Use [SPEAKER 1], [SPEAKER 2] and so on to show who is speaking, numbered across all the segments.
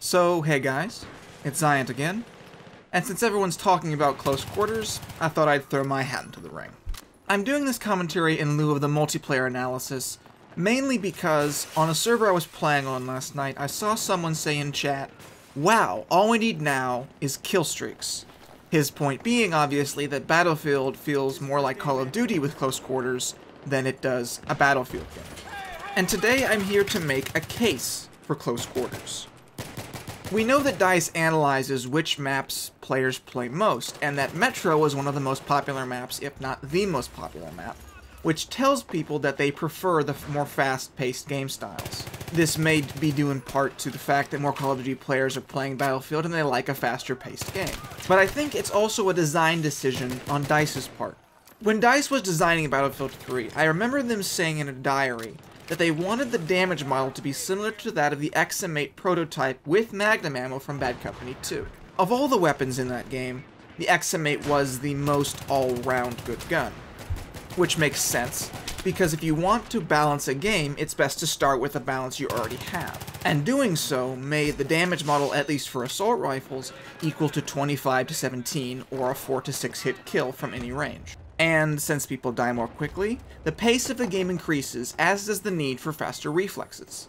[SPEAKER 1] So, hey guys, it's Ziant again, and since everyone's talking about close quarters, I thought I'd throw my hat into the ring. I'm doing this commentary in lieu of the multiplayer analysis, mainly because, on a server I was playing on last night, I saw someone say in chat, "Wow, all we need now is kill streaks." His point being, obviously, that Battlefield feels more like Call of Duty with close quarters than it does a Battlefield game. And today I'm here to make a case for close quarters. We know that DICE analyzes which maps players play most, and that Metro is one of the most popular maps, if not the most popular map, which tells people that they prefer the more fast-paced game styles. This may be due in part to the fact that more Call of Duty players are playing Battlefield and they like a faster-paced game. But I think it's also a design decision on DICE's part. When DICE was designing Battlefield 3, I remember them saying in a diary that they wanted the damage model to be similar to that of the XM8 prototype with Magnum ammo from Bad Company 2. Of all the weapons in that game, the XM8 was the most all-round good gun. Which makes sense, because if you want to balance a game, it's best to start with a balance you already have. And doing so made the damage model, at least for assault rifles, equal to 25 to 17 or a 4 to 6 hit kill from any range. And since people die more quickly, the pace of the game increases, as does the need for faster reflexes.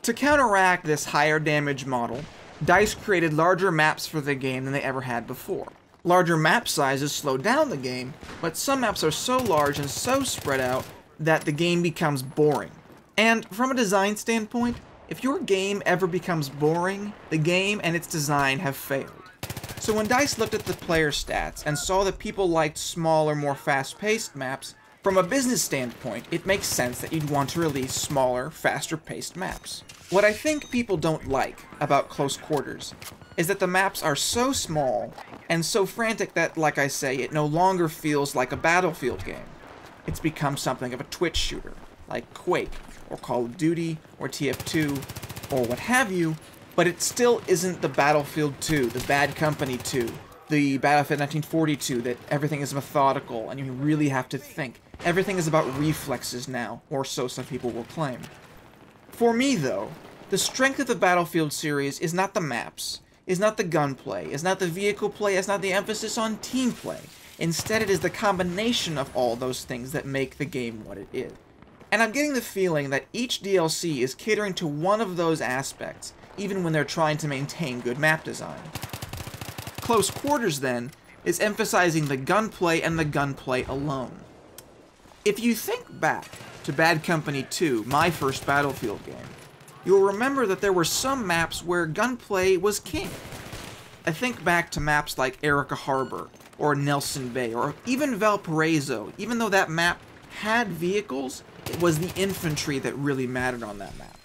[SPEAKER 1] To counteract this higher damage model, DICE created larger maps for the game than they ever had before. Larger map sizes slow down the game, but some maps are so large and so spread out that the game becomes boring. And from a design standpoint, if your game ever becomes boring, the game and its design have failed. So when DICE looked at the player stats and saw that people liked smaller, more fast-paced maps, from a business standpoint, it makes sense that you'd want to release smaller, faster-paced maps. What I think people don't like about close quarters is that the maps are so small and so frantic that, like I say, it no longer feels like a Battlefield game. It's become something of a Twitch shooter, like Quake, or Call of Duty, or TF2, or what have you, but it still isn't the Battlefield 2, the Bad Company 2, the Battlefield 1942, that everything is methodical and you really have to think. Everything is about reflexes now, or so some people will claim. For me, though, the strength of the Battlefield series is not the maps, is not the gunplay, is not the vehicle play, is not the emphasis on team play. Instead, it is the combination of all those things that make the game what it is. And I'm getting the feeling that each DLC is catering to one of those aspects, even when they're trying to maintain good map design. Close Quarters, then, is emphasizing the gunplay and the gunplay alone. If you think back to Bad Company 2, my first Battlefield game, you'll remember that there were some maps where gunplay was king. I think back to maps like Erica Harbor, or Nelson Bay, or even Valparaiso. Even though that map had vehicles, it was the infantry that really mattered on that map.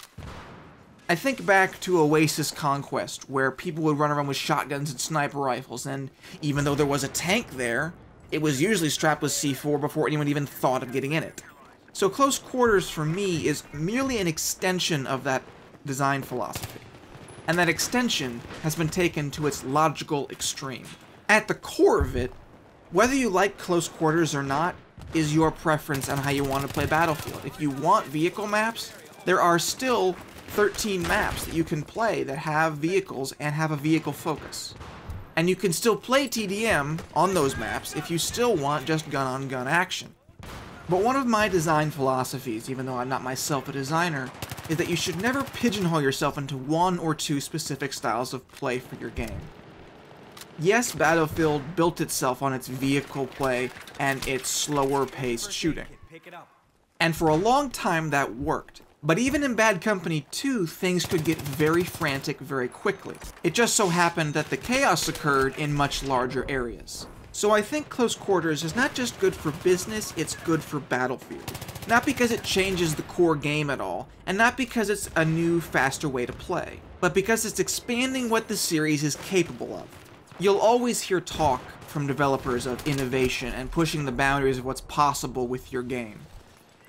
[SPEAKER 1] I think back to Oasis Conquest, where people would run around with shotguns and sniper rifles, and even though there was a tank there, it was usually strapped with C4 before anyone even thought of getting in it. So Close Quarters, for me, is merely an extension of that design philosophy. And that extension has been taken to its logical extreme. At the core of it, whether you like Close Quarters or not, is your preference on how you want to play Battlefield. If you want vehicle maps, there are still 13 maps that you can play that have vehicles and have a vehicle focus. And you can still play TDM on those maps if you still want just gun-on-gun action. But one of my design philosophies, even though I'm not myself a designer, is that you should never pigeonhole yourself into one or two specific styles of play for your game. Yes, Battlefield built itself on its vehicle play and its slower-paced shooting. And for a long time that worked. But even in Bad Company 2, things could get very frantic very quickly. It just so happened that the chaos occurred in much larger areas. So I think Close Quarters is not just good for business, it's good for Battlefield. Not because it changes the core game at all, and not because it's a new, faster way to play, but because it's expanding what the series is capable of. You'll always hear talk from developers of innovation and pushing the boundaries of what's possible with your game.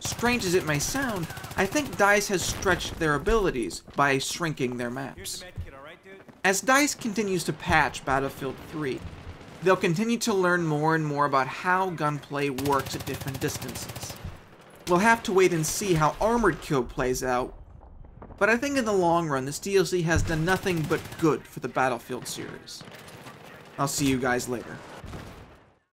[SPEAKER 1] Strange as it may sound, I think DICE has stretched their abilities by shrinking their maps. As DICE continues to patch Battlefield 3, they'll continue to learn more and more about how gunplay works at different distances. We'll have to wait and see how Armored Kill plays out, but I think in the long run this DLC has done nothing but good for the Battlefield series. I'll see you guys later.